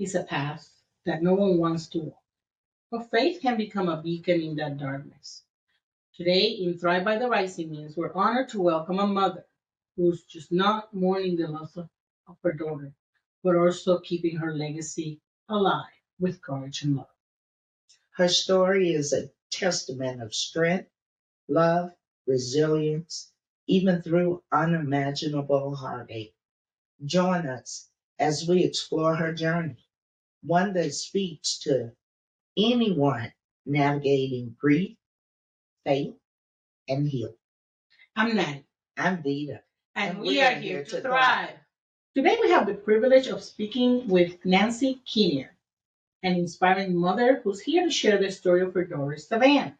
is a path that no one wants to walk, but faith can become a beacon in that darkness. Today, in Thrive by the Rising Muse, we're honored to welcome a mother who's just not mourning the loss of her daughter, but also keeping her legacy alive with courage and love. Her story is a testament of strength, love, resilience, even through unimaginable heartache. Join us as we explore her journey, one that speaks to anyone navigating grief, faith, and healing. I'm Nan, I'm Vita, and we are here to thrive. Today, we have the privilege of speaking with Nancy Kinnear, an inspiring mother who's here to share the story of her daughter, Savannah.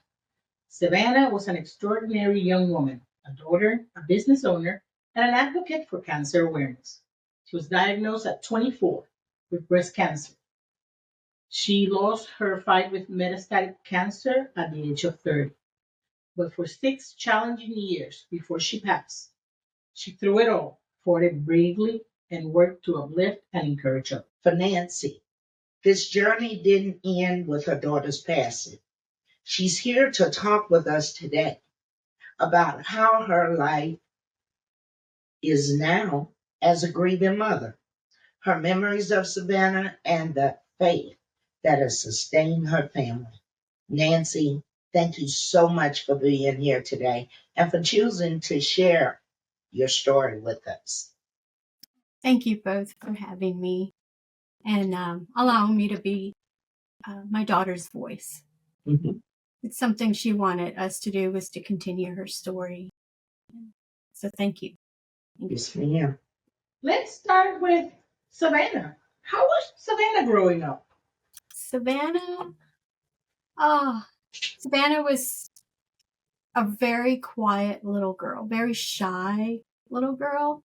Savannah was an extraordinary young woman, a daughter, a business owner, and an advocate for cancer awareness. She was diagnosed at 24 with breast cancer. She lost her fight with metastatic cancer at the age of 30. But for 6 challenging years before she passed, she threw it all, fought it bravely, and worked to uplift and encourage others. For Nancy, this journey didn't end with her daughter's passing. She's here to talk with us today about how her life is now as a grieving mother, her memories of Savannah, and the faith that has sustained her family. Nancy, thank you so much for being here today and for choosing to share your story with us. Thank you both for having me and allowing me to be my daughter's voice. Mm-hmm. It's something she wanted us to do, was to continue her story. So thank you. Yes, ma'am. Let's start with Savannah. How was Savannah growing up? Savannah was a very quiet little girl, very shy little girl,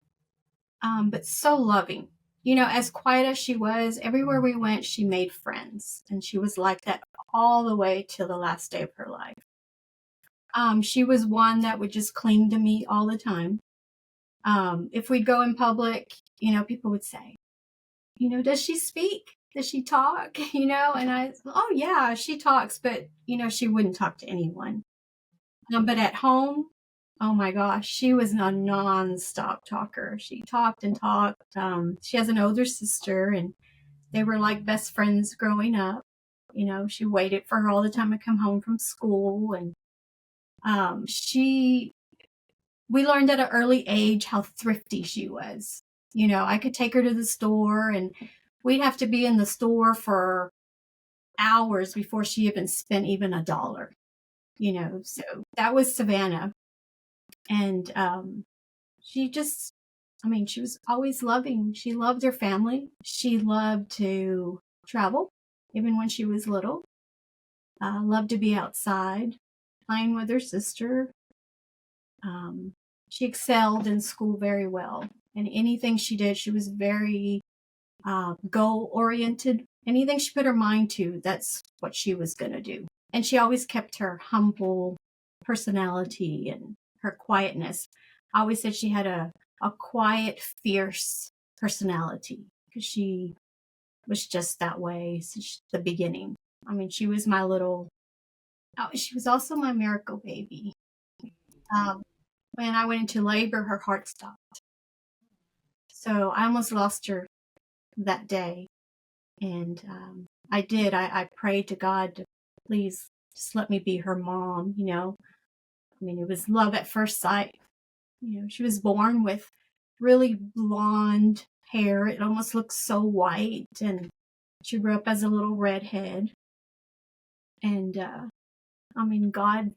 but so loving. You know, as quiet as she was, everywhere we went, she made friends. And she was like that all the way till the last day of her life. She was one that would just cling to me all the time. If we'd go in public, you know, people would say, you know, does she speak? Does she talk? You know, and oh yeah, she talks, but you know, she wouldn't talk to anyone. But at home, oh my gosh, she was a non-stop talker. She talked and talked. She has an older sister, and they were like best friends growing up. You know, she waited for her all the time to come home from school, and we learned at an early age how thrifty she was. You know, I could take her to the store, and we'd have to be in the store for hours before she even spent even $1. You know, so that was Savannah. And she was always loving. She loved her family. She loved to travel, even when she was little. Loved to be outside, playing with her sister. She excelled in school very well. And anything she did, she was very goal-oriented. Anything she put her mind to, that's what she was going to do. And she always kept her humble personality and her quietness. I always said she had a quiet, fierce personality because she was just that way since the beginning. I mean, she was she was also my miracle baby. When I went into labor, her heart stopped. So I almost lost her that day. And I did. I prayed to God to please just let me be her mom, you know. I mean, it was love at first sight. You know, she was born with really blonde hair. It almost looked so white. And she grew up as a little redhead. And, I mean, God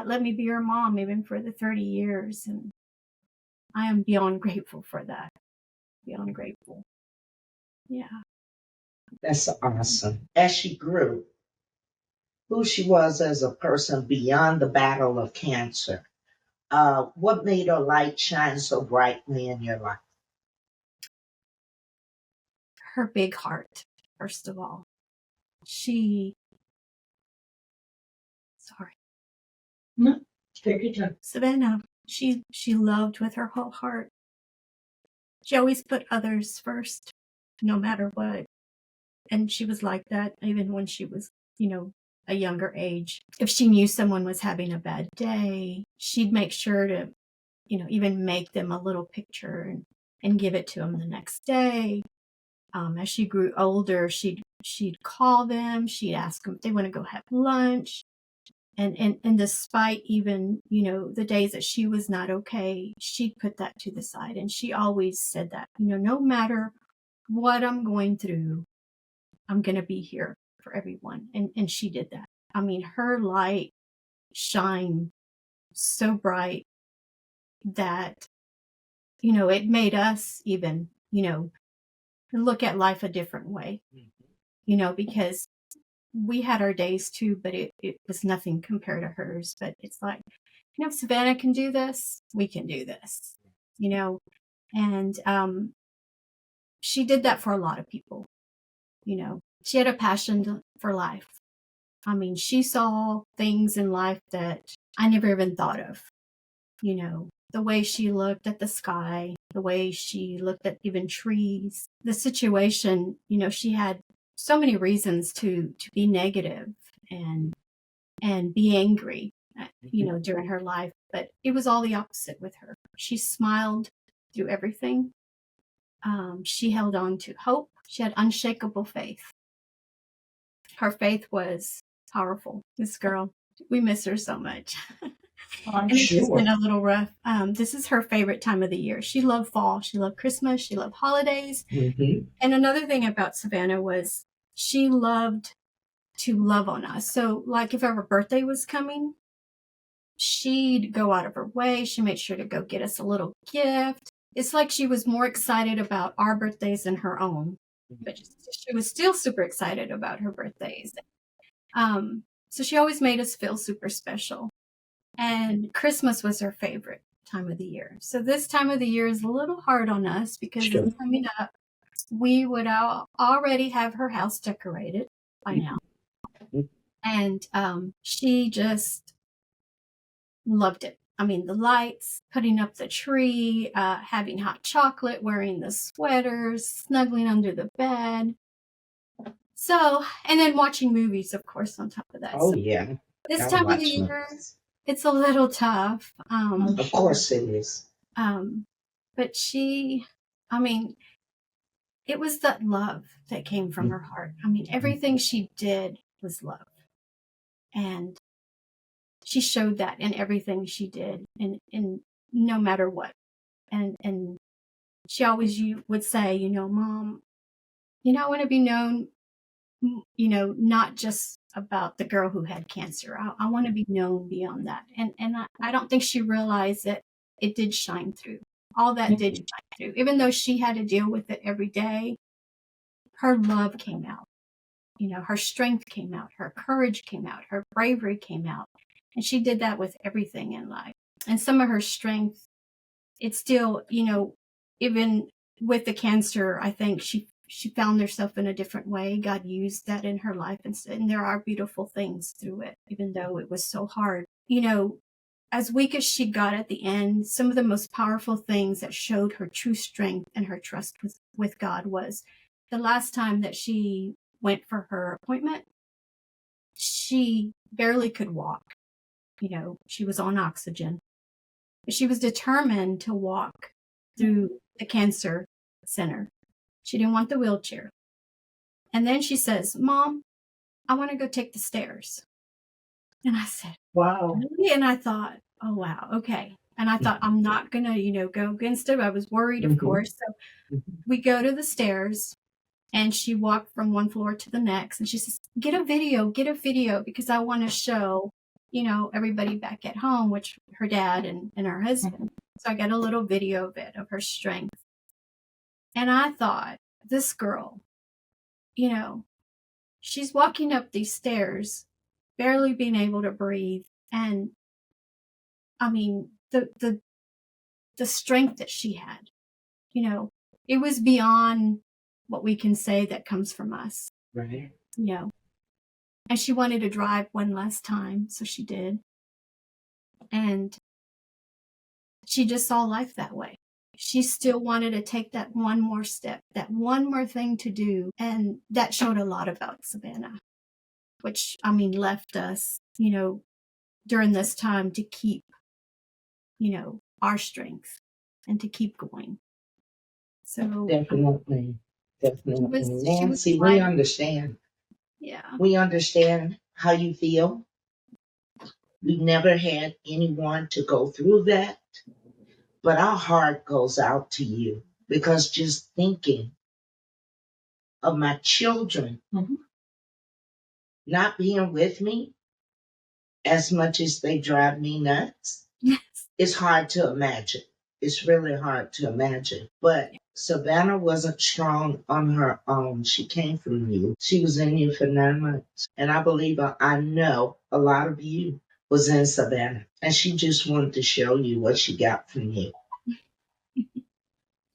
let me be her mom even for the 30 years. And I am beyond grateful for that. Beyond grateful. Yeah. That's awesome. As she grew, who she was as a person beyond the battle of cancer, what made her light shine so brightly in your life? Her big heart, first of all. No, take your time. Savannah, she loved with her whole heart. She always put others first, no matter what. and she was like that even when she was, a younger age. If she knew someone was having a bad day, she'd make sure to, even make them a little picture and give it to them the next day. As she grew older, she'd call them, she'd ask them if they want to go have lunch. And despite even, the days that she was not okay, she'd put that to the side. And she always said that, no matter what I'm going through, I'm going to be here for everyone. And she did that. I mean, her light shined so bright that, it made us even, look at life a different way, because we had our days too, but it was nothing compared to hers. But it's like, if Savannah can do this, we can do this, and she did that for a lot of people. She had a passion for life. I mean, she saw things in life that I never even thought of. The way she looked at the sky, the way she looked at even trees, the situation, she had so many reasons to be negative and be angry, during her life. But it was all the opposite with her. She smiled through everything. She held on to hope. She had unshakable faith. Her faith was powerful. This girl, we miss her so much. I'm And it's just sure. been a little rough. This is her favorite time of the year. She loved fall. She loved Christmas. She loved holidays. Mm-hmm. And another thing about Savannah was she loved to love on us. So, like, if our birthday was coming, she'd go out of her way. She made sure to go get us a little gift. It's like she was more excited about our birthdays than her own. But she was still super excited about her birthdays. So she always made us feel super special. And Christmas was her favorite time of the year. So this time of the year is a little hard on us because Sure. it's coming up. We would already have her house decorated by now. And she just loved it. I mean, the lights, putting up the tree, having hot chocolate, wearing the sweaters, snuggling under the bed. So, and then watching movies, of course, on top of that. Oh, So yeah. this I time of watch the year, movies. it's a little tough. Of course it is. But she, I mean, it was that love that came from her heart. I mean, everything she did was love. And she showed that in everything she did, and no matter what. And she always would say, Mom, I want to be known, not just about the girl who had cancer. I want to be known beyond that. And I don't think she realized that it did shine through. All that did shine through. Even though she had to deal with it every day, her love came out. Her strength came out. Her courage came out. Her bravery came out. And she did that with everything in life. And some of her strength, it's still, even with the cancer, I think she found herself in a different way. God used that in her life. And there are beautiful things through it, even though it was so hard. As weak as she got at the end, some of the most powerful things that showed her true strength and her trust with God was the last time that she went for her appointment. She barely could walk. She was on oxygen. But she was determined to walk through the cancer center. She didn't want the wheelchair. And then she says, Mom, I want to go take the stairs. And I said, Wow. really? And I thought, oh, wow, okay. And I thought, I'm not going to, go against it. I was worried, of course. So we go to the stairs, and she walked from one floor to the next. And she says, get a video, because I want to show, everybody back at home, which her dad and her husband. So I got a little video of it, of her strength. And I thought, this girl, she's walking up these stairs, barely being able to breathe. And I mean, the strength that she had, it was beyond what we can say that comes from us. Right. And she wanted to drive one last time, so she did. And she just saw life that way. she still wanted to take that one more step, that one more thing to do. And that showed a lot about Savannah, which, I mean, left us, during this time to keep, our strength and to keep going. So Definitely. Definitely. she was Nancy, we right. understand. Yeah. We understand how you feel. We've never had anyone to go through that, but our heart goes out to you because just thinking of my children not being with me as much as they drive me nuts, Yes. it's hard to imagine. It's really hard to imagine. But Savannah wasn't strong on her own. She came from you. She was in you for 9 months. And I believe, I know a lot of you was in Savannah. And she just wanted to show you what she got from you.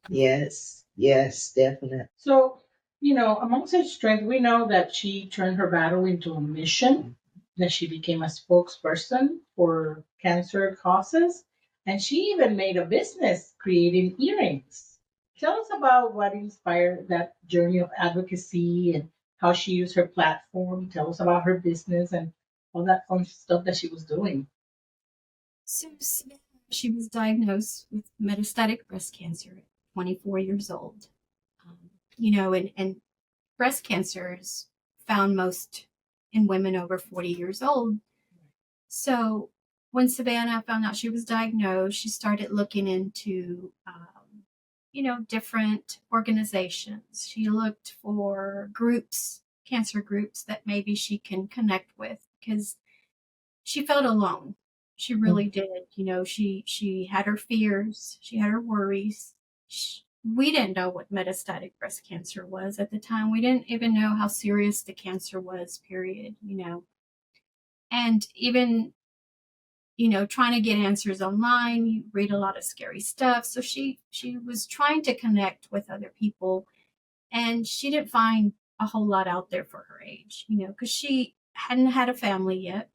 Yes, yes, definitely. So, amongst her strength, we know that she turned her battle into a mission, that she became a spokesperson for cancer causes, and she even made a business creating earrings. Tell us about what inspired that journey of advocacy and how she used her platform. Tell us about her business and all that fun stuff that she was doing. So she was diagnosed with metastatic breast cancer at 24 years old. And breast cancer is found most in women over 40 years old. So when Savannah found out she was diagnosed, she started looking into, different organizations. She looked for groups, cancer groups that maybe she can connect with because she felt alone. She really did. She had her fears. She had her worries. We didn't know what metastatic breast cancer was at the time. We didn't even know how serious the cancer was, period, And even, trying to get answers online, you read a lot of scary stuff. So she was trying to connect with other people, and she didn't find a whole lot out there for her age, because she hadn't had a family yet.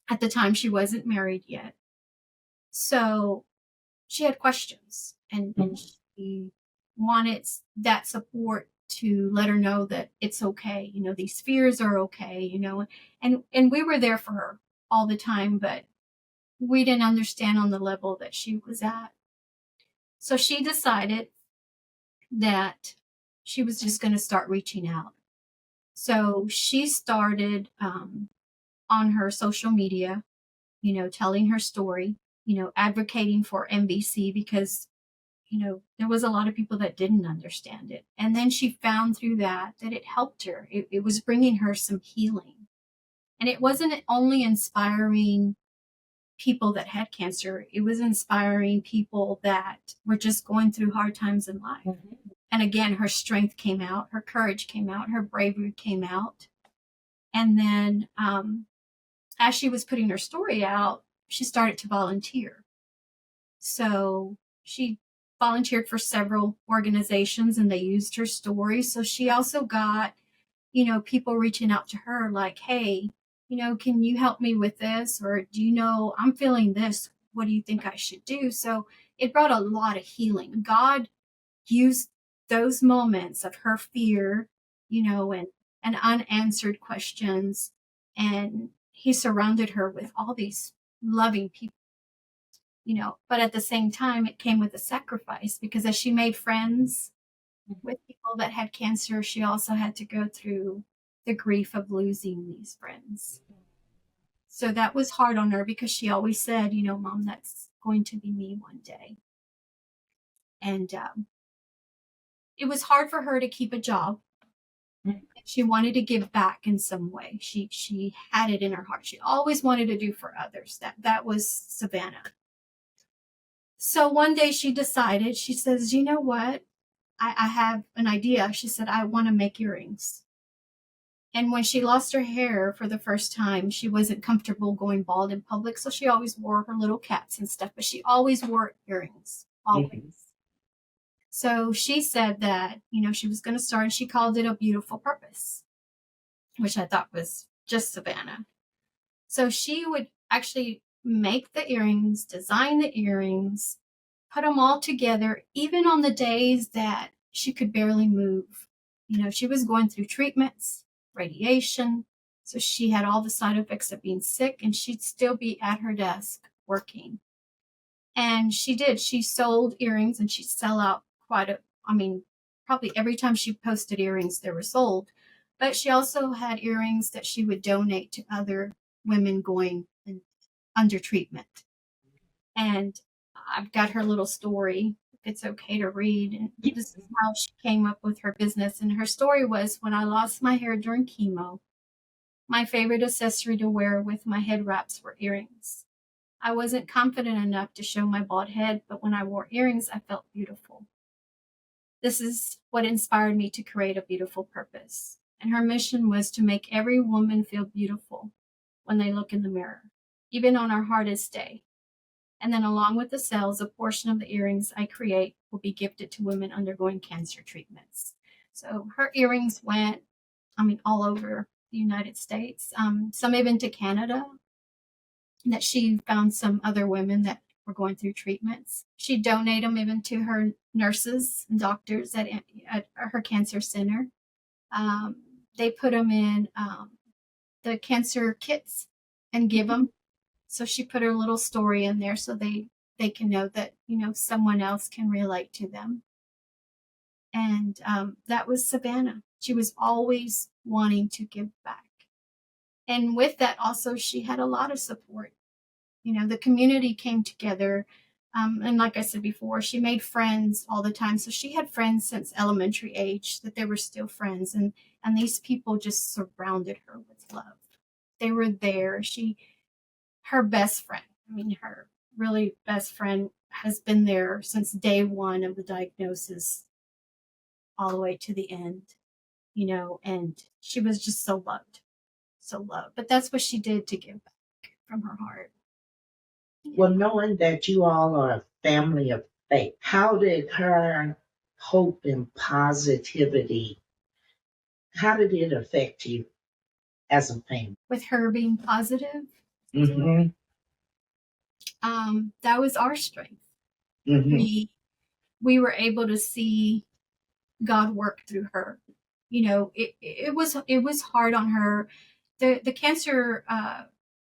At the time, she wasn't married yet. So she had questions, and she wanted that support to let her know that it's okay. These fears are okay, and we were there for her all the time, but we didn't understand on the level that she was at. So she decided that she was just going to start reaching out. So she started on her social media, telling her story, advocating for MBC because, there was a lot of people that didn't understand it. And then she found through that it helped her. It was bringing her some healing. And it wasn't only inspiring people that had cancer, it was inspiring people that were just going through hard times in life. And again, her strength came out, her courage came out, her bravery came out. And then as she was putting her story out, she started to volunteer. So she volunteered for several organizations and they used her story. So she also got, people reaching out to her like, hey, can you help me with this? Or I'm feeling this. What do you think I should do? So it brought a lot of healing. God used those moments of her fear, and unanswered questions. And he surrounded her with all these loving people, but at the same time, it came with a sacrifice because as she made friends with people that had cancer, she also had to go through the grief of losing these friends. So that was hard on her because she always said, Mom, that's going to be me one day. And it was hard for her to keep a job. She wanted to give back in some way. She had it in her heart. She always wanted to do for others. That was Savannah. So one day she decided, she says, you know what? I have an idea. She said, I want to make earrings. And when she lost her hair for the first time, she wasn't comfortable going bald in public. So she always wore her little caps and stuff, but she always wore earrings, always. So she said that, she was going to start, and she called it A Beautiful Purpose, which I thought was just Savannah. So she would actually make the earrings, design the earrings, put them all together, even on the days that she could barely move. She was going through treatments, radiation, so she had all the side effects of being sick, and she'd still be at her desk working. And she did. She sold earrings, and she'd sell out probably every time she posted earrings, they were sold. But she also had earrings that she would donate to other women going under treatment. And I've got her little story, if it's okay to read. And this is how she came up with her business. And her story was, when I lost my hair during chemo, my favorite accessory to wear with my head wraps were earrings. I wasn't confident enough to show my bald head, but when I wore earrings, I felt beautiful. This is what inspired me to create a beautiful purpose. And her mission was to make every woman feel beautiful when they look in the mirror, even on our hardest day. And then along with the sales, a portion of the earrings I create will be gifted to women undergoing cancer treatments. So her earrings went, all over the United States, some even to Canada, that she found some other women that were going through treatments. She'd donate them even to her nurses and doctors at her cancer center. They put them in the cancer kits and give them. So she put her little story in there so they can know that, someone else can relate to them. And that was Savannah. She was always wanting to give back. And with that, also, she had a lot of support. The community came together. And like I said before, she made friends all the time. So she had friends since elementary age that they were still friends. And these people just surrounded her with love. They were there. Her best friend, her really best friend, has been there since day one of the diagnosis all the way to the end, and she was just so loved. But that's what she did to give back from her heart. Well, knowing that you all are a family of faith, how did her hope and positivity, how did it affect you as a family? With her being positive, Mm-hmm. That was our strength. Mm-hmm. We were able to see God work through her. It was hard on her. The cancer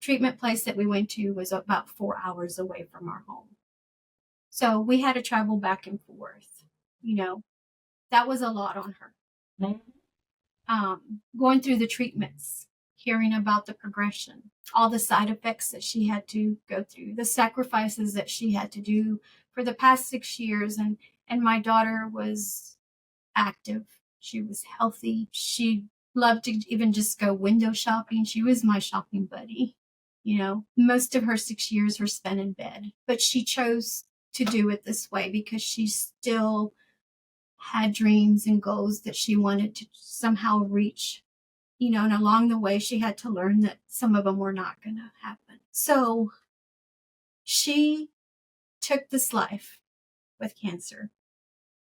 treatment place that we went to was about 4 hours away from our home. So we had to travel back and forth. That was a lot on her. Going through the treatments, hearing about the progression, all the side effects that she had to go through, the sacrifices that she had to do for the past 6 years. And my daughter was active. She was healthy. She loved to even just go window shopping. She was my shopping buddy. Most of her 6 years were spent in bed, but she chose to do it this way because she still had dreams and goals that she wanted to somehow reach, and along the way she had to learn that some of them were not going to happen. So she took this life with cancer,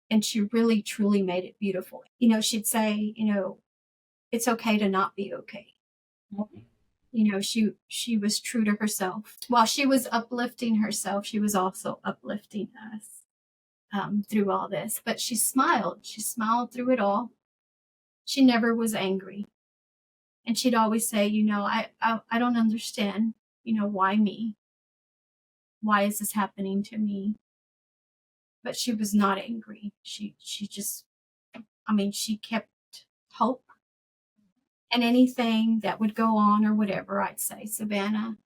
and she really truly made it beautiful. She'd say, it's okay to not be okay. She was true to herself. While she was uplifting herself, she was also uplifting us through all this. But she smiled. She smiled through it all. She never was angry. And she'd always say, I don't understand, why me? Why is this happening to me? But she was not angry. She just, she kept hope. And anything that would go on or whatever, I'd say, Savannah,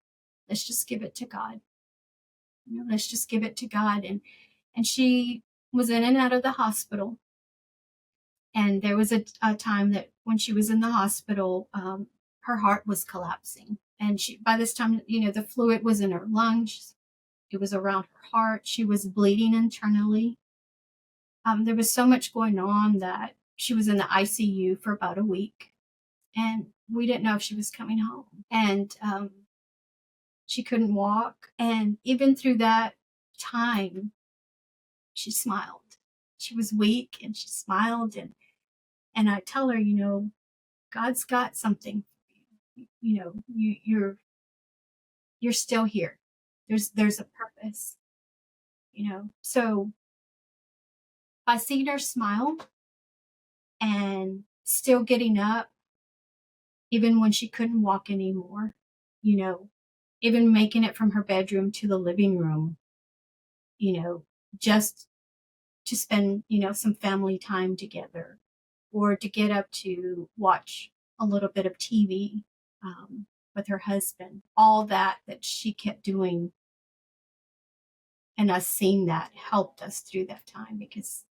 let's just give it to God. Let's just give it to God. And she was in and out of the hospital. And there was a time that when she was in the hospital, her heart was collapsing. And by this time, the fluid was in her lungs. It was around her heart. She was bleeding internally. There was so much going on that she was in the ICU for about a week. And we didn't know if she was coming home. And she couldn't walk. And even through that time, she smiled. She was weak and she smiled. And I tell her, God's got something for you. You're still here. There's a purpose. So by seeing her smile and still getting up, even when she couldn't walk anymore, even making it from her bedroom to the living room, just to spend, some family time together, or to get up to watch a little bit of TV with her husband. All that she kept doing, and us seeing that helped us through that time, because,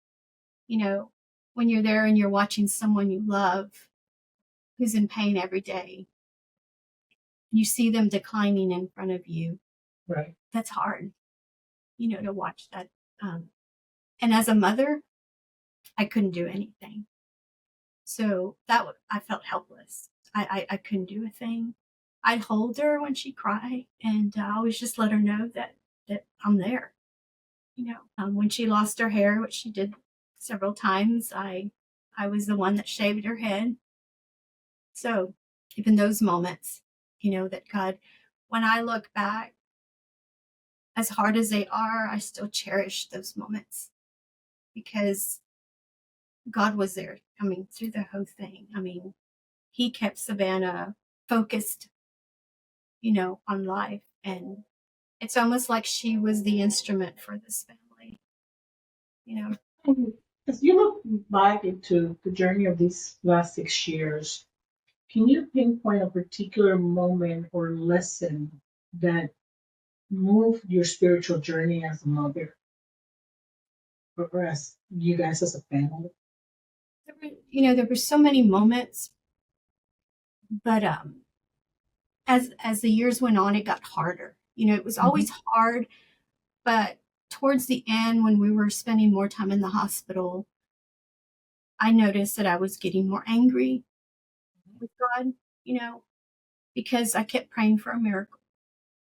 when you're there and you're watching someone you love who's in pain every day, you see them declining in front of you. Right. That's hard, to watch that. And as a mother, I couldn't do anything. So I felt helpless. I couldn't do a thing. I'd hold her when she cried, and I always just let her know that I'm there. When she lost her hair, which she did several times, I was the one that shaved her head. So even those moments, that God, when I look back, as hard as they are, I still cherish those moments, because God was there. Through the whole thing. He kept Savannah focused, on life. And it's almost like she was the instrument for this family, As you look back into the journey of these last 6 years, can you pinpoint a particular moment or lesson that moved your spiritual journey as a mother, or as you guys as a family? There were so many moments, but as the years went on, it got harder. It was always hard, but towards the end, when we were spending more time in the hospital, I noticed that I was getting more angry with God, because I kept praying for a miracle,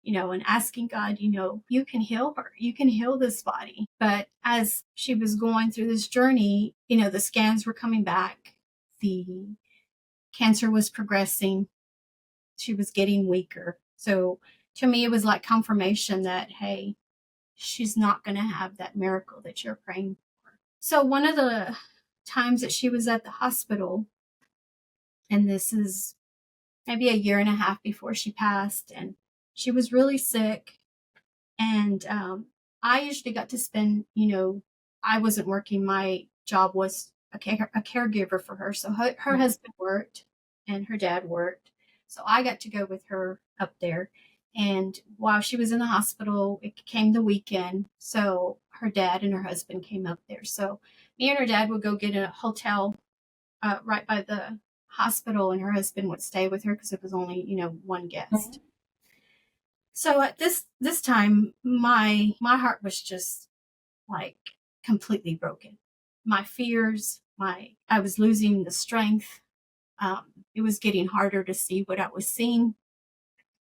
and asking God, you can heal her, you can heal this body. But as she was going through this journey, the scans were coming back, the cancer was progressing, she was getting weaker. So to me, it was like confirmation that, hey, she's not going to have that miracle that you're praying for. So one of the times that she was at the hospital, and this is maybe a year and a half before she passed, and she was really sick. And I usually got to spend, I wasn't working. My job was a caregiver for her. So her husband worked and her dad worked. So I got to go with her up there. And while she was in the hospital, it came the weekend. So her dad and her husband came up there. So me and her dad would go get a hotel right by the hospital, and her husband would stay with her because it was only, one guest. So at this time, my heart was just like completely broken. My fears, I was losing the strength. It was getting harder to see what I was seeing.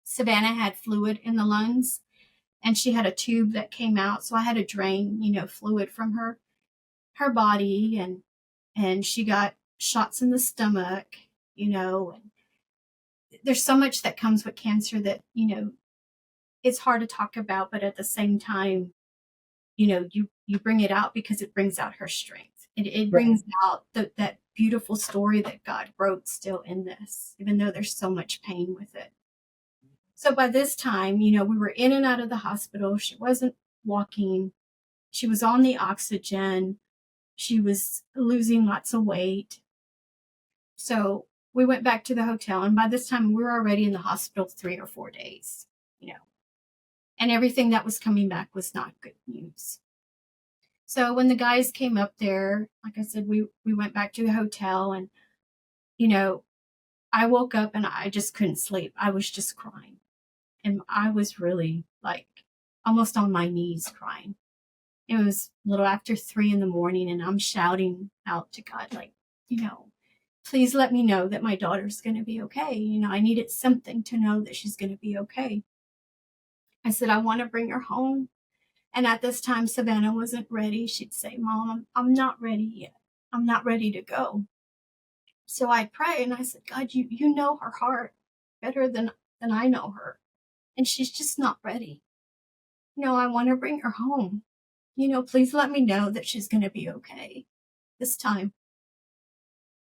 Savannah had fluid in the lungs, and she had a tube that came out. So I had to drain, fluid from her body, and she got shots in the stomach, and there's so much that comes with cancer that, it's hard to talk about, but at the same time, you bring it out because it brings out her strength. It brings out that beautiful story that God wrote still in this, even though there's so much pain with it. So by this time, we were in and out of the hospital. She wasn't walking. She was on the oxygen. She was losing lots of weight. So we went back to the hotel, and by this time we were already in the hospital 3 or 4 days, and everything that was coming back was not good news. So when the guys came up there, like I said, we went back to the hotel, and, I woke up and I just couldn't sleep. I was just crying, and I was really like almost on my knees crying. It was a little after 3 a.m, and I'm shouting out to God, like, please let me know that my daughter's going to be okay. I needed something to know that she's going to be okay. I said, I want to bring her home. And at this time, Savannah wasn't ready. She'd say, Mom, I'm not ready yet. I'm not ready to go. So I'd pray, and I said, God, you know her heart better than I know her. And she's just not ready. I want to bring her home. please let me know that she's going to be okay this time.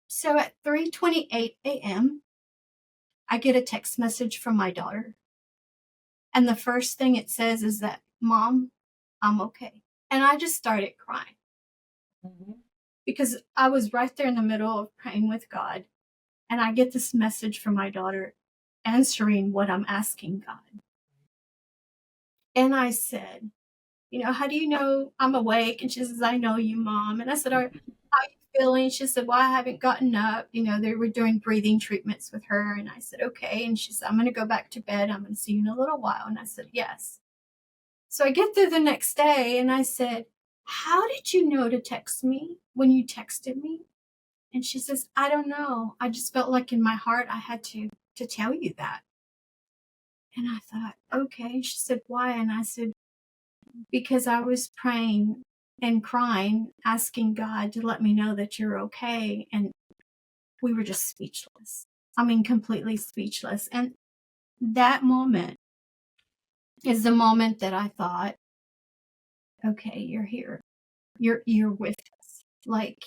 So at 3:28 a.m., I get a text message from my daughter. And the first thing it says is that, Mom, I'm okay. And I just started crying because I was right there in the middle of praying with God. And I get this message from my daughter answering what I'm asking God. And I said, how do you know I'm awake? And she says, I know you, Mom. And I said, how are you feeling? She said, well, I haven't gotten up. They were doing breathing treatments with her. And I said, okay. And she said, I'm going to go back to bed. I'm going to see you in a little while. And I said, yes. So I get there the next day and I said, how did you know to text me when you texted me? And she says, I don't know. I just felt like in my heart I had to tell you that. And I thought, okay. She said, why? And I said, because I was praying and crying, asking God to let me know that you're okay. And we were just speechless. I mean, completely speechless. And that moment is the moment that I thought, okay, you're here. You're with us. Like,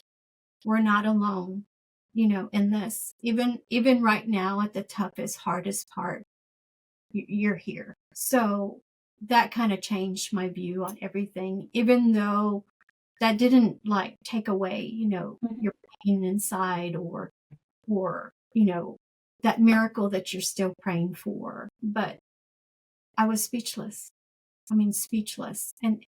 we're not alone, in this. Even right now at the toughest, hardest part, you're here. So that kind of changed my view on everything, even though that didn't like take away, your pain inside or, that miracle that you're still praying for. But I was speechless. I mean, speechless. And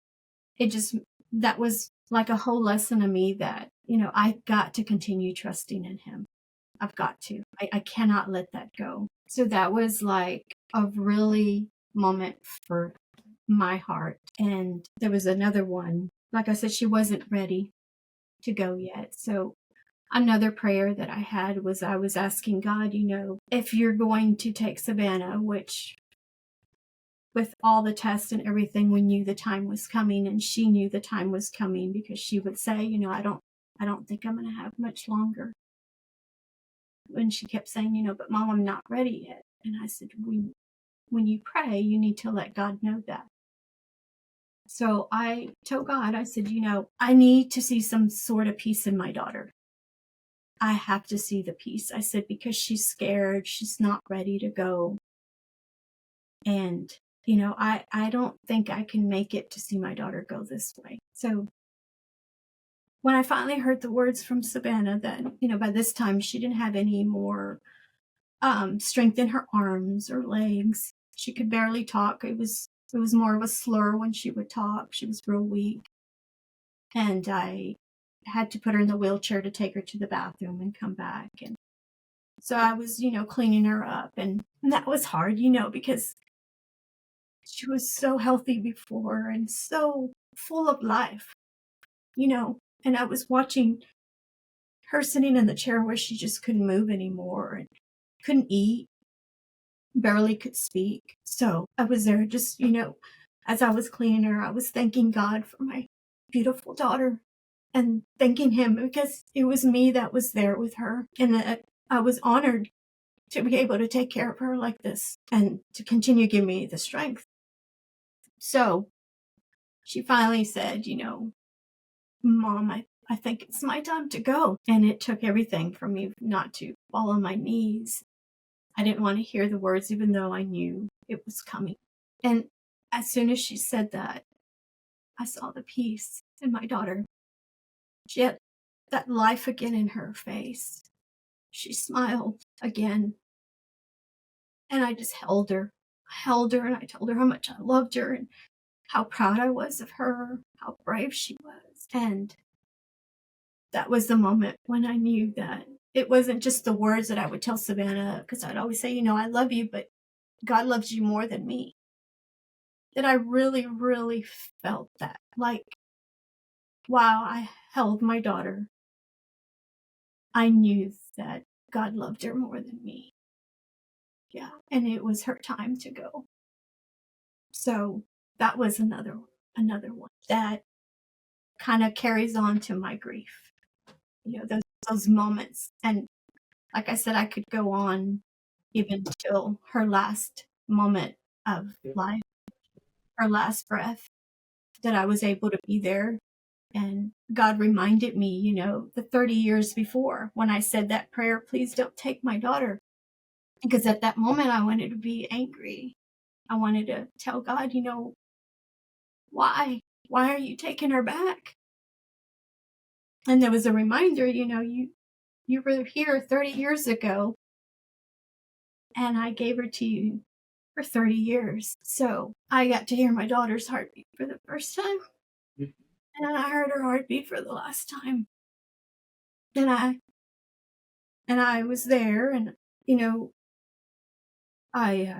that was like a whole lesson to me that, I got to continue trusting in him. I've got to. I cannot let that go. So that was like a really moment for my heart. And there was another one. Like I said, she wasn't ready to go yet. So another prayer that I had was I was asking God, if you're going to take Savannah, which with all the tests and everything, we knew the time was coming, and she knew the time was coming because she would say, I don't think I'm going to have much longer. And she kept saying, but Mom, I'm not ready yet. And I said, when you pray, you need to let God know that. So I told God, I said, I need to see some sort of peace in my daughter. I have to see the peace. I said, because she's scared. She's not ready to go. And, I don't think I can make it to see my daughter go this way. So when I finally heard the words from Savannah that, by this time she didn't have any more strength in her arms or legs. She could barely talk. It was more of a slur when she would talk. She was real weak. And I had to put her in the wheelchair to take her to the bathroom and come back. And so I was, cleaning her up. And that was hard, because she was so healthy before and so full of life, and I was watching her sitting in the chair where she just couldn't move anymore and couldn't eat, barely could speak. So I was there just, as I was cleaning her, I was thanking God for my beautiful daughter and thanking him because it was me that was there with her and that I was honored to be able to take care of her like this and to continue giving me the strength. So she finally said, Mom, I think it's my time to go. And it took everything for me not to fall on my knees. I didn't want to hear the words, even though I knew it was coming. And as soon as she said that, I saw the peace in my daughter. She had that life again in her face. She smiled again. And I just held her. I held her and I told her how much I loved her and how proud I was of her, how brave she was. And that was the moment when I knew that it wasn't just the words that I would tell Savannah, because I'd always say, I love you, but God loves you more than me. That I really, really felt that. Like, wow, I held my daughter. I knew that God loved her more than me. Yeah, and it was her time to go. So that was another one that kind of carries on to my grief. Those moments. And like I said, I could go on even till her last moment of life, her last breath. that I was able to be there. And God reminded me, you know, the 30 years before when I said that prayer, please don't take my daughter. Because at that moment, I wanted to be angry. I wanted to tell God, you know, why? Why are you taking her back? And there was a reminder, you know, you were here 30 years ago, and I gave her to you for 30 years. So I got to hear my daughter's heartbeat for the first time. And I heard her heartbeat for the last time. And I was there, and, you know, I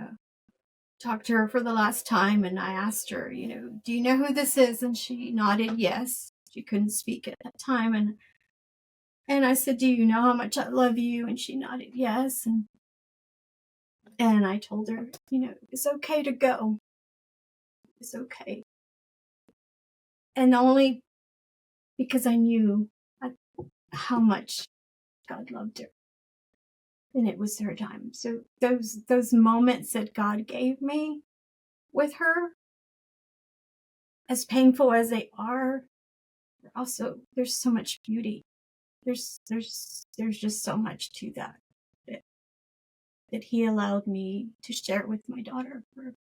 talked to her for the last time, and I asked her, you know, do you know who this is? And she nodded yes. She couldn't speak at that time. And I said, do you know how much I love you? And she nodded yes. And I told her, you know, it's okay to go. It's okay. And only because I knew how much God loved her. And it was her time. So those moments that God gave me with her, as painful as they are, also there's so much beauty. There's just so much to that he allowed me to share with my daughter for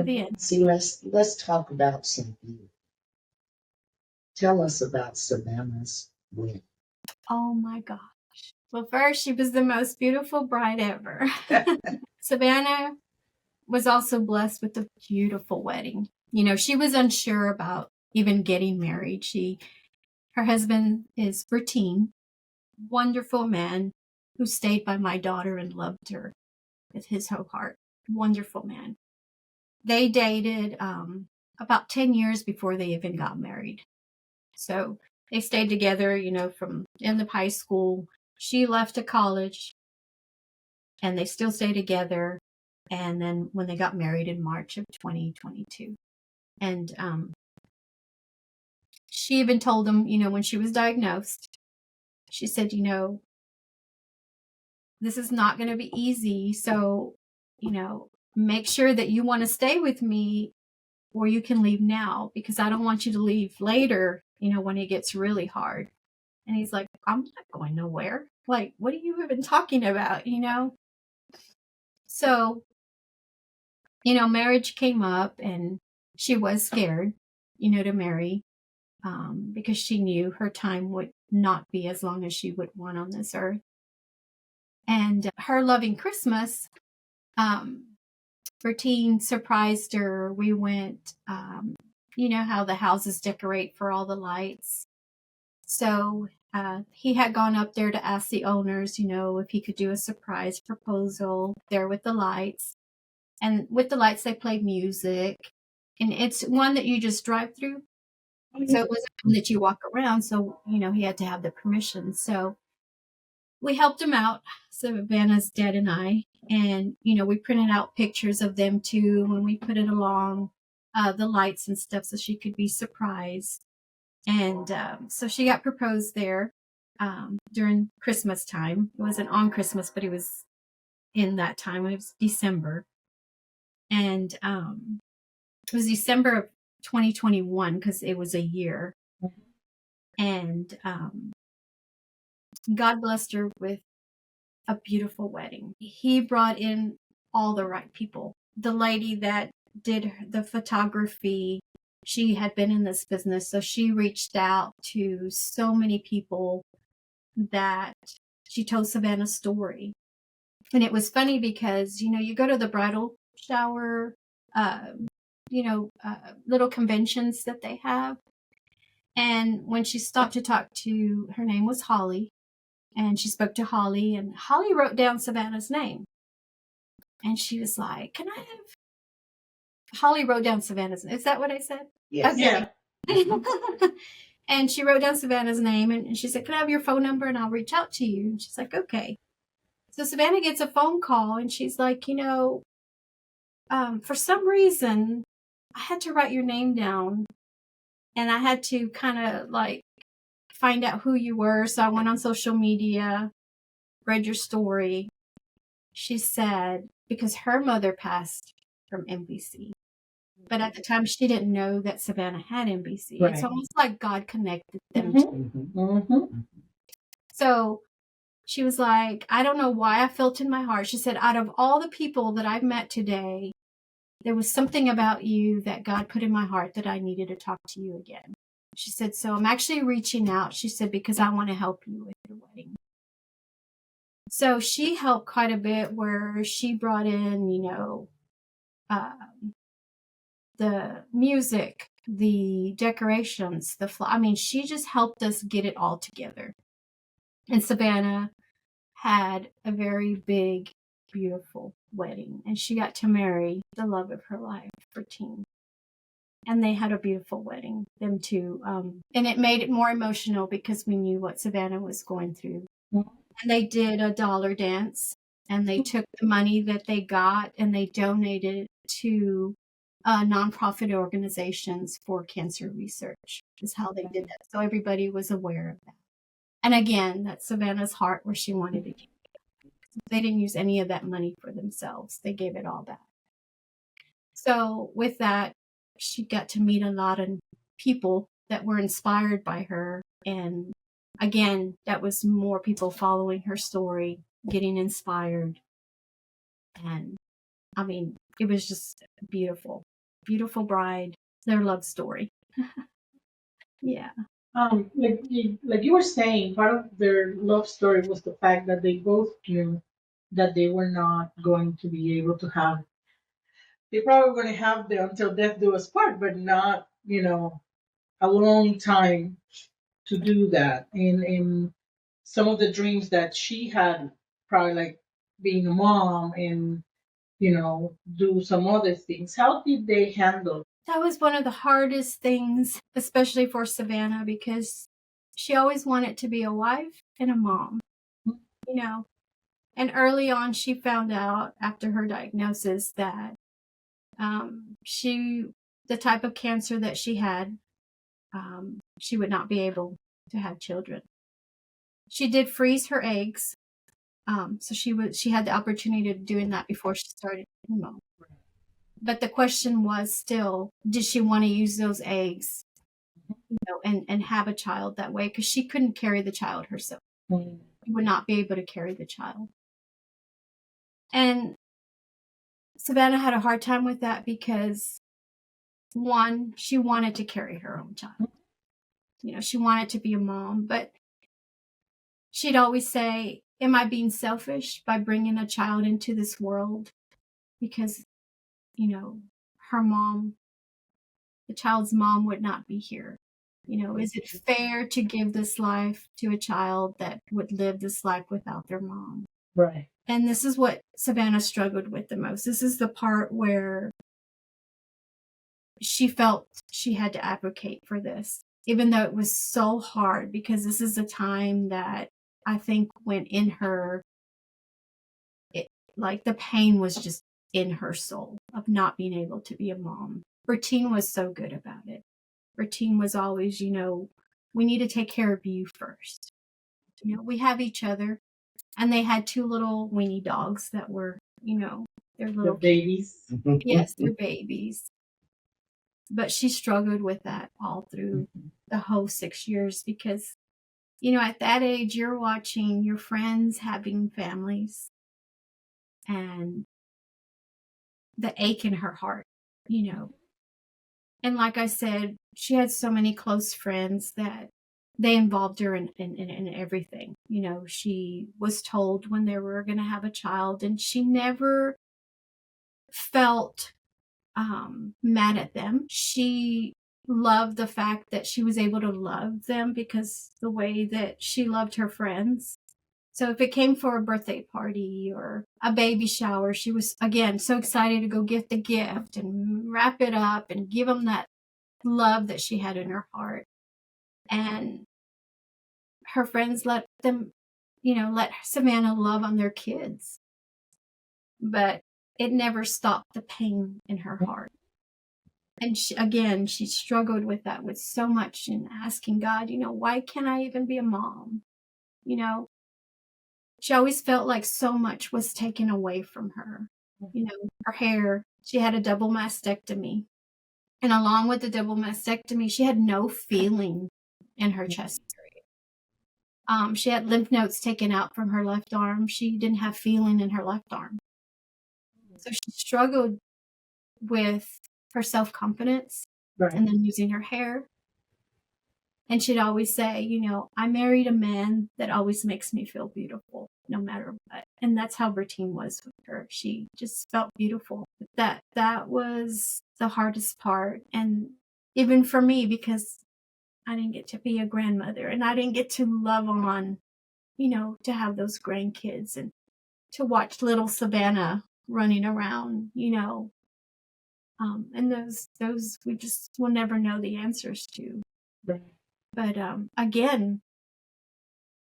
the end. See, let's talk about some beauty. Tell us about Savannah's win. Oh my gosh. Well, first, she was the most beautiful bride ever. Savannah was also blessed with a beautiful wedding. You know, she was unsure about even getting married. Her husband is Bertine, wonderful man who stayed by my daughter and loved her with his whole heart. Wonderful man. They dated about 10 years before they even got married. So they stayed together, you know, from end of high school. She left to college, and they still stayed together. And then when they got married in March of 2022. And she even told him, you know, when she was diagnosed, she said, you know, this is not going to be easy. So, you know, make sure that you want to stay with me, or you can leave now, because I don't want you to leave later, you know, when it gets really hard. And he's like, I'm not going nowhere. Like, what are you even talking about, you know? So, you know, marriage came up, and she was scared, you know, to marry, because she knew her time would not be as long as she would want on this earth. And her loving Christmas, Bertine surprised her. We went, you know how the houses decorate for all the lights. So he had gone up there to ask the owners, you know, if he could do a surprise proposal there with the lights. And with the lights, they played music. And it's one that you just drive through. So it wasn't one that you walk around. So, you know, he had to have the permission. So we helped him out, Savannah's dad and I. And, you know, we printed out pictures of them too when we put it along the lights and stuff so she could be surprised. And so she got proposed there during Christmas time. It wasn't on Christmas, but it was in that time. It was December. And it was December of 2021 because it was a year. And God blessed her with a beautiful wedding. He brought in all the right people. The lady that did the photography, she had been in this business, so she reached out to so many people that she told Savannah's story. And it was funny because, you know, you go to the bridal shower, little conventions that they have. And when she stopped to talk to, her name was Holly, and she spoke to Holly, and Holly wrote down Savannah's name. And she was like, can I have... Holly wrote down Savannah's name. Is that what I said? Yes. Okay. Yeah. And she wrote down Savannah's name, and she said, can I have your phone number and I'll reach out to you? And she's like, okay. So Savannah gets a phone call, and she's like, you know, for some reason, I had to write your name down, and I had to kind of like find out who you were. So I went on social media, read your story. She said, because her mother passed from MBC. But at the time, she didn't know that Savannah had NBC. Right. It's almost like God connected them. So she was like, I don't know why I felt in my heart. She said, out of all the people that I've met today, there was something about you that God put in my heart that I needed to talk to you again. She said, so I'm actually reaching out. She said, because I want to help you with your wedding. So she helped quite a bit where she brought in, the music, the decorations, she just helped us get it all together. And Savannah had a very big, beautiful wedding, and she got to marry the love of her life for Teen. And they had a beautiful wedding, them two. And it made it more emotional because we knew what Savannah was going through. And they did a dollar dance, and they took the money that they got and they donated to nonprofit organizations for cancer research, is how they did that. So everybody was aware of that. And again, that's Savannah's heart where she wanted to keep it. They didn't use any of that money for themselves. They gave it all back. So with that, she got to meet a lot of people that were inspired by her. And again, that was more people following her story, getting inspired. And it was just beautiful, beautiful bride, their love story. Yeah. Like you were saying, part of their love story was the fact that they both knew that they were not going to be able to have. They probably were going to have the until death do us part, but not, a long time to do that. In some of the dreams that she had, probably like being a mom and do some other things. How did they handle? That was one of the hardest things, especially for Savannah, because she always wanted to be a wife and a mom, And early on, she found out after her diagnosis that the type of cancer that she had, she would not be able to have children. She did freeze her eggs, so she had the opportunity of doing that before she started chemo. But the question was still, did she want to use those eggs, and have a child that way? Because she couldn't carry the child herself. She would not be able to carry the child. And Savannah had a hard time with that because, one, she wanted to carry her own child. She wanted to be a mom, but she'd always say, am I being selfish by bringing a child into this world? Because, her mom, the child's mom, would not be here. Is it fair to give this life to a child that would live this life without their mom? Right. And this is what Savannah struggled with the most. This is the part where she felt she had to advocate for this, even though it was so hard, because this is a time that I think went in her, the pain was just in her soul of not being able to be a mom. Bertine was so good about it. Bertine was always, we need to take care of you first. We have each other. And they had two little weenie dogs that were, their little babies. Yes, they're babies. But she struggled with that all through the whole 6 years because, at that age, you're watching your friends having families and the ache in her heart, And like I said, she had so many close friends that they involved her in everything. She was told when they were going to have a child, and she never felt mad at them. She loved the fact that she was able to love them because the way that she loved her friends. So if it came for a birthday party or a baby shower, she was, again, so excited to go get the gift and wrap it up and give them that love that she had in her heart. And her friends let Savannah love on their kids. But it never stopped the pain in her heart. And she struggled with that with so much and asking God, why can't I even be a mom? She always felt like so much was taken away from her. Her hair, she had a double mastectomy. And along with the double mastectomy, she had no feeling in her chest area. She had lymph nodes taken out from her left arm. She didn't have feeling in her left arm. So she struggled with her self-confidence and then losing her hair. And she'd always say, I married a man that always makes me feel beautiful, no matter what. And that's how routine was with her. She just felt beautiful. That was the hardest part. And even for me, because I didn't get to be a grandmother and I didn't get to love on, to have those grandkids and to watch little Savannah running around, and those we just will never know the answers to. Right. But again,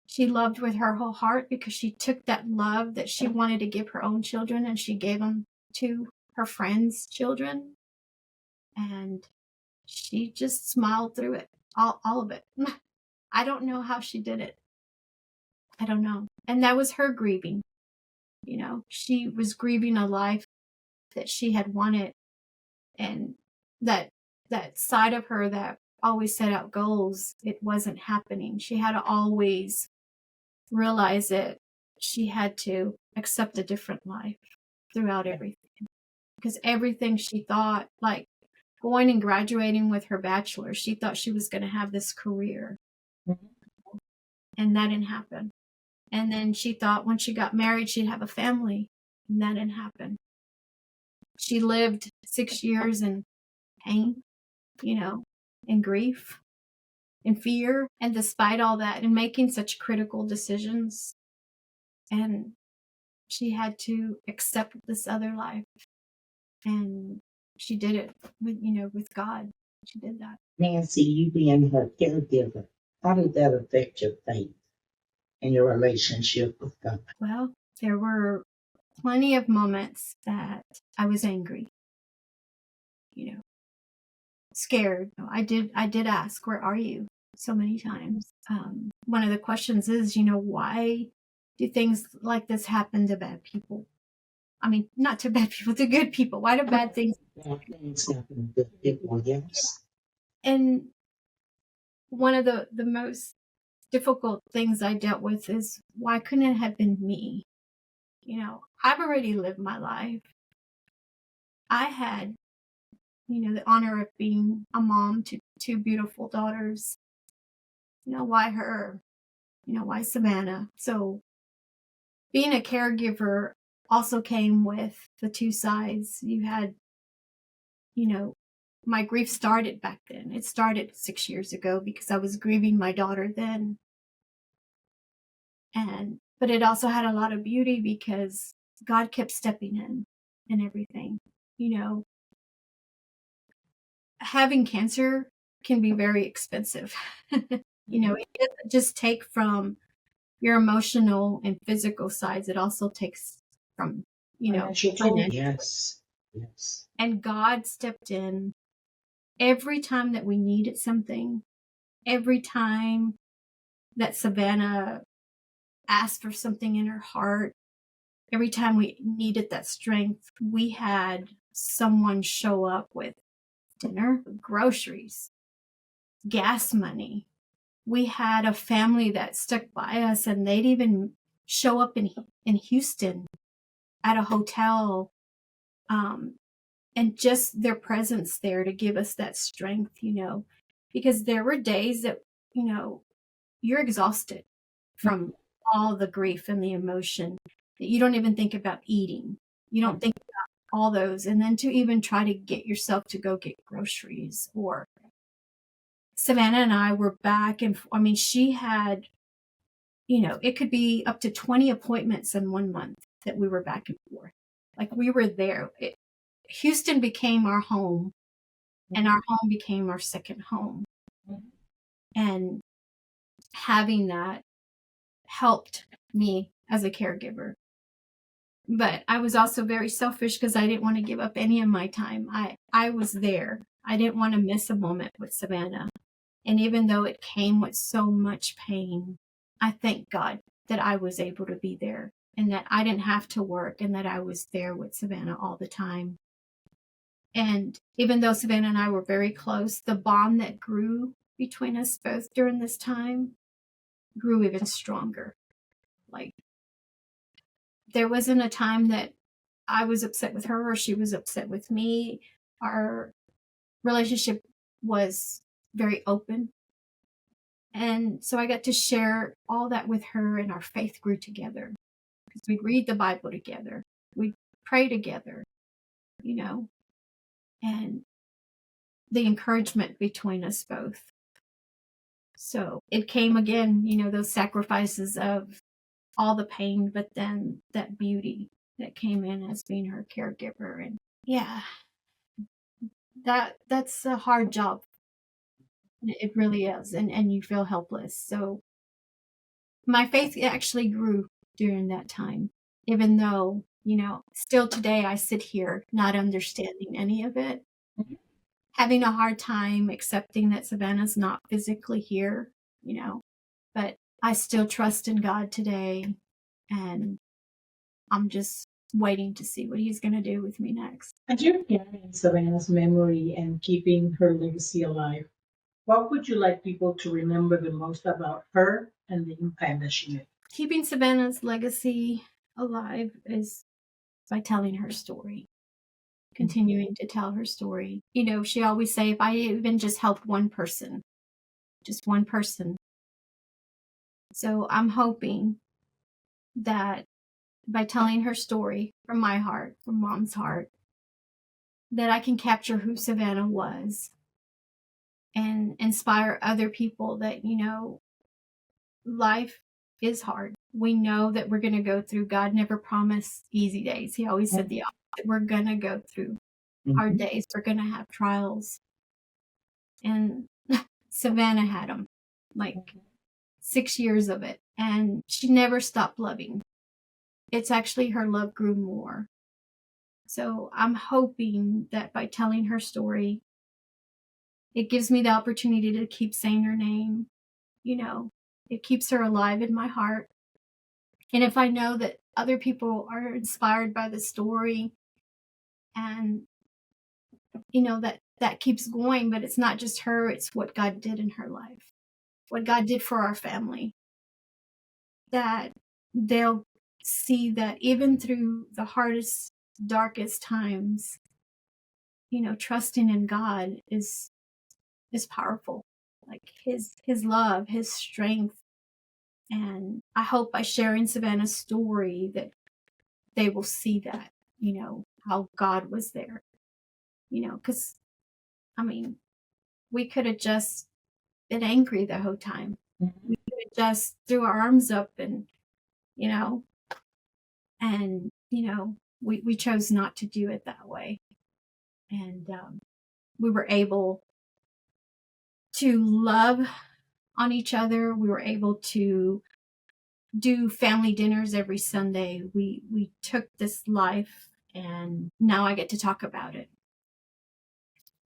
she loved with her whole heart because she took that love that she wanted to give her own children and she gave them to her friends' children. And she just smiled through it, all of it. I don't know how she did it. I don't know. And that was her grieving. She was grieving a life that she had wanted. And that side of her that always set out goals, it wasn't happening. She had to always realize it. She had to accept a different life throughout everything. Because everything she thought, like going and graduating with her bachelor, she thought she was going to have this career. Mm-hmm. And that didn't happen. And then she thought when she got married, she'd have a family. And that didn't happen. She lived 6 years in pain, in grief, in fear. And despite all that, and making such critical decisions, and she had to accept this other life. And she did it with God. She did that. Nancy, you being her caregiver, how did that affect your faith and your relationship with God? Well, there were plenty of moments that I was angry, scared. I did ask, where are you? So many times. One of the questions is, why do things like this happen to bad people? I mean, not to bad people, to good people. Why do bad things happen to good people? Yes. And one of the most difficult things I dealt with is, why couldn't it have been me? I've already lived my life. I had, the honor of being a mom to two beautiful daughters. Why her? Why Savannah? So being a caregiver also came with the two sides. You had, my grief started back then. It started 6 years ago because I was grieving my daughter then. But it also had a lot of beauty because God kept stepping in and everything. Having cancer can be very expensive. It doesn't just take from your emotional and physical sides. It also takes from, financial. Yes. And God stepped in every time that we needed something, every time that Savannah asked for something in her heart, every time we needed that strength, we had someone show up with dinner, groceries, gas money. We had a family that stuck by us, and they'd even show up in Houston at a hotel, and just their presence there to give us that strength, because there were days that, you're exhausted from all the grief and the emotion that you don't even think about eating. You don't think about all those. And then to even try to get yourself to go get groceries. Or Savannah and I were back, and she had, it could be up to 20 appointments in 1 month that we were back and forth. Like, we were there. Houston became our home, and our home became our second home. And having that helped me as a caregiver. But I was also very selfish because I didn't want to give up any of my time. I was there. I didn't want to miss a moment with Savannah. And even though it came with so much pain, I thank God that I was able to be there and that I didn't have to work and that I was there with Savannah all the time. And even though Savannah and I were very close, the bond that grew between us both during this time grew even stronger. Like, there wasn't a time that I was upset with her or she was upset with me. Our relationship was very open. And so I got to share all that with her, and our faith grew together because we'd read the Bible together. We'd pray together, you know, and the encouragement between us both. So it came again, you know, those sacrifices of all the pain, but then that beauty that came in as being her caregiver. And yeah, that's a hard job. It really is. And you feel helpless. So my faith actually grew during that time, even though, you know, still today I sit here not understanding any of it, having a hard time accepting that Savannah's not physically here, you know, but I still trust in God today, and I'm just waiting to see what he's going to do with me next. As you're carrying Savannah's memory and keeping her legacy alive, what would you like people to remember the most about her and the impact that she made? Keeping Savannah's legacy alive is by telling her story, continuing to tell her story. You know, she always say, if I even just help one person, just one person. So I'm hoping that by telling her story from my heart, from Mom's heart, that I can capture who Savannah was and inspire other people that, you know, life is hard. We know that we're going to go through. God never promised easy days. He always said the opposite. We're going to go through hard days. We're going to have trials. And Savannah had them, like 6 years of it. And she never stopped loving. It's actually her love grew more. So I'm hoping that by telling her story, it gives me the opportunity to keep saying her name. You know, it keeps her alive in my heart. And if I know that other people are inspired by the story, and, you know, that keeps going, but it's not just her, it's what God did in her life, what God did for our family, that they'll see that even through the hardest, darkest times, you know, trusting in God is powerful. Like his love, his strength. And I hope by sharing Savannah's story that they will see that, you know, how God was there, you know, because, I mean, we could have just been angry the whole time. We could have just threw our arms up and, you know, we chose not to do it that way. And we were able to love on each other. We were able to do family dinners every Sunday. We took this life, and now I get to talk about it.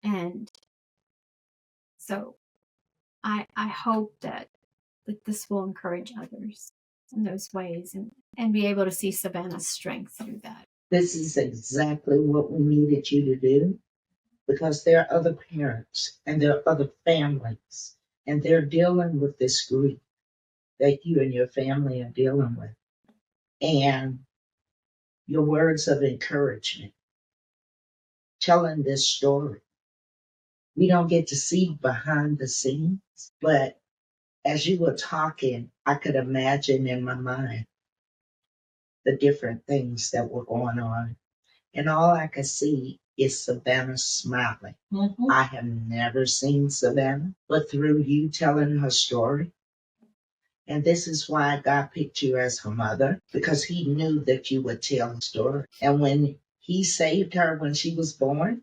And so I hope that this will encourage others in those ways, and be able to see Savannah's strength through that. This is exactly what we needed you to do, because there are other parents and there are other families, and they're dealing with this grief that you and your family are dealing with. And your words of encouragement, telling this story. We don't get to see behind the scenes, but as you were talking, I could imagine in my mind the different things that were going on. And all I could see is Savannah smiling. I have never seen Savannah, but through you telling her story. And this is why God picked you as her mother, because he knew that you would tell the story. And when he saved her when she was born,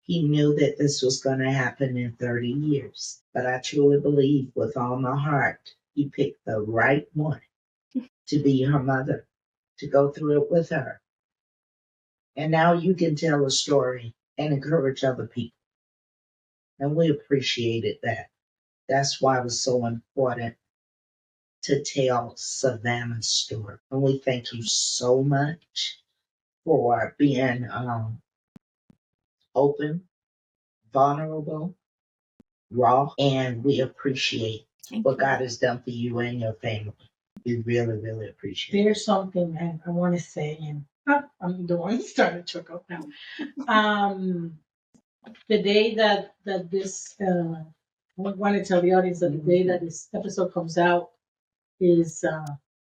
he knew that this was going to happen in 30 years. But I truly believe with all my heart, he picked the right one to be her mother, to go through it with her. And now you can tell a story and encourage other people. And we appreciated that. That's why it was so important to tell Savannah's story. And we thank you so much for being open, vulnerable, raw, and we appreciate Thank what you. God has done for you and your family. We really, really appreciate it. There's something I want to say, and I'm the one starting to choke up now. The day that this, I want to tell the audience that the day that this episode comes out is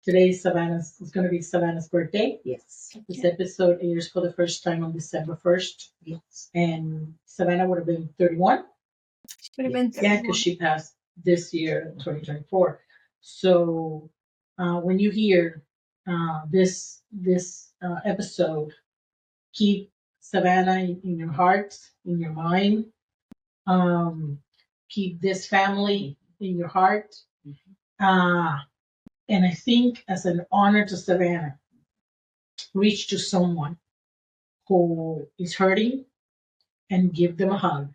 today. Savannah's is going to be Savannah's birthday. Yes. This episode airs for the first time on December 1st, Yes. and Savannah would have been 31. She would have been Yeah, because she passed this year, 2024. So when you hear this episode, keep Savannah in your heart, in your mind. Keep this family in your heart. And I think as an honor to Savannah, reach to someone who is hurting and give them a hug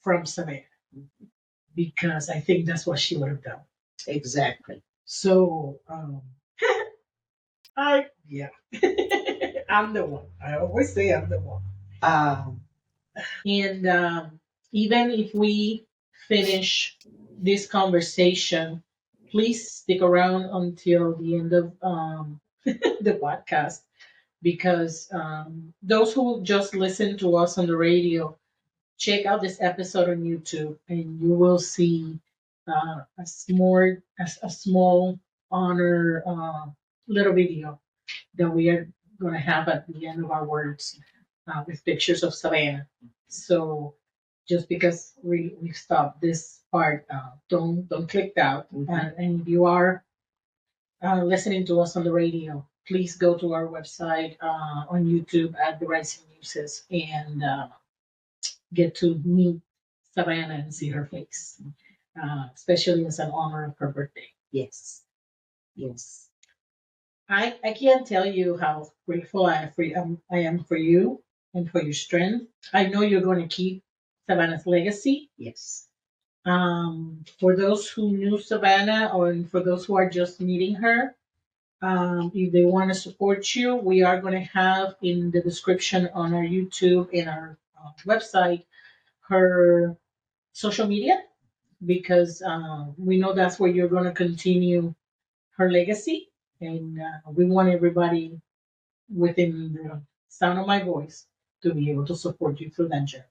from Savannah, because I think that's what she would have done. Exactly. So, yeah, I'm the one. I always say I'm the one. And even if we finish this conversation, please stick around until the end of the podcast, because those who just listen to us on the radio, check out this episode on YouTube, and you will see a small honor little video that we are going to have at the end of our words with pictures of Savannah. So just because we stopped this part, don't click out. Mhm. And if you are listening to us on the radio, please go to our website on YouTube at the Rising Muse and get to meet Savannah and see her face, especially as an honor of her birthday. Yes. Yes. I can't tell you how grateful I am for you and for your strength. I know you're going to keep Savannah's legacy. Yes. For those who knew Savannah, or for those who are just meeting her, if they want to support you, we are going to have in the description on our YouTube and our website her social media, because we know that's where you're going to continue her legacy. And we want everybody within the sound of my voice to be able to support you through that journey.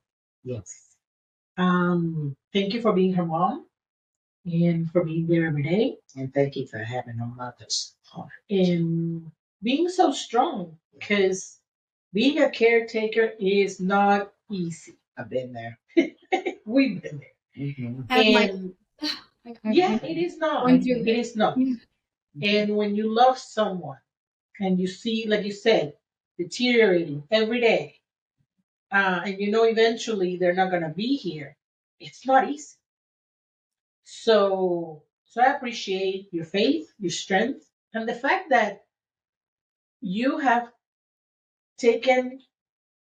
Yes. Thank you for being her mom and for being there every day. And thank you for having a mother's heart. And being so strong, because being a caretaker is not easy. I've been there. We've been there. Mm-hmm. And yeah, it is not. It is not. And when you love someone and you see, like you said, deteriorating every day, and you know eventually they're not going to be here, it's not easy. So I appreciate your faith, your strength, and the fact that you have taken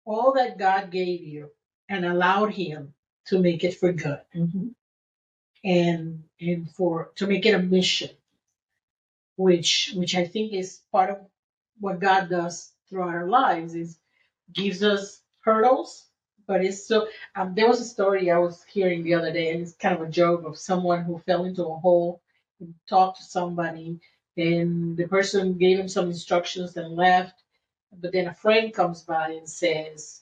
all that God gave you and allowed Him to make it for good, Mm-hmm. and for to make it a mission, which I think is part of what God does throughout our lives, is gives us hurdles. But it's so there was a story I was hearing the other day, and it's kind of a joke of someone who fell into a hole and talked to somebody, and the person gave him some instructions and left. But then a friend comes by and says,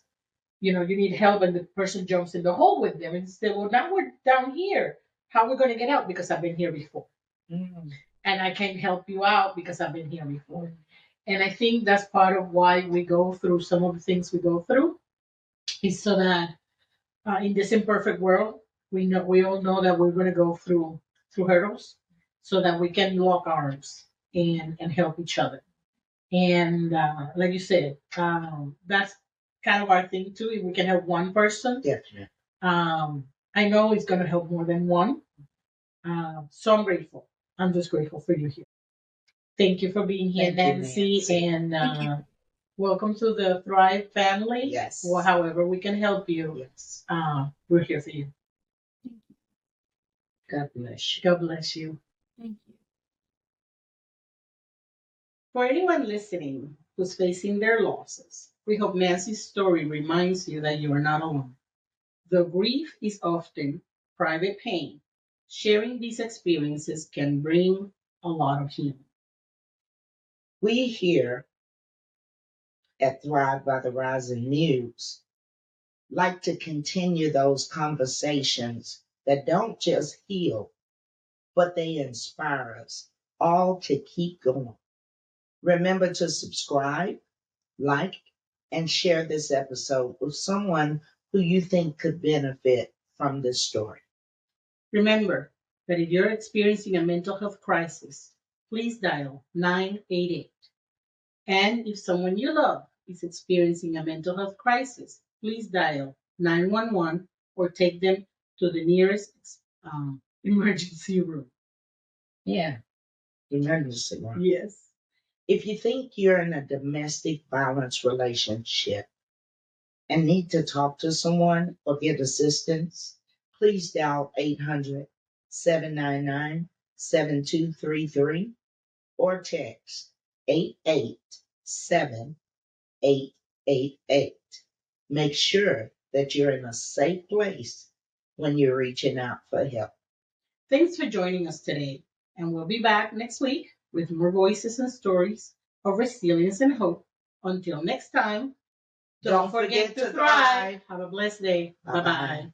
you need help, and the person jumps in the hole with them and said, well, now we're down here. How are we going to get out? Because I've been here before. Mm-hmm. And I can help you out because I've been here before. And I think that's part of why we go through some of the things we go through, is so that in this imperfect world, we all know that we're going to go through hurdles, so that we can lock arms and help each other. And like you said, that's kind of our thing too. If we can help one person, Definitely. I know it's going to help more than one. So I'm grateful. I'm just grateful for you here. Thank you for being here, Nancy, and welcome to the Thrive family. Yes. Or however we can help you. Yes. We're here for you. God bless you. God bless you. Thank you. For anyone listening who's facing their losses, We hope Nancy's story reminds you that you are not alone. Though grief is often private pain, sharing these experiences can bring a lot of healing. We here at Thrive by the Rising Muse like to continue those conversations that don't just heal, but they inspire us all to keep going. Remember to subscribe, like, and share this episode with someone who you think could benefit from this story. Remember that if you're experiencing a mental health crisis, please dial 988. And if someone you love is experiencing a mental health crisis, please dial 911 or take them to the nearest emergency room. Yeah, emergency room. Yes. If you think you're in a domestic violence relationship and need to talk to someone or get assistance, please dial 800-799-7233 or text 887-888. Make sure that you're in a safe place when you're reaching out for help. Thanks for joining us today, and we'll be back next week with more voices and stories of resilience and hope. Until next time, don't forget to thrive. Have a blessed day. Bye-bye.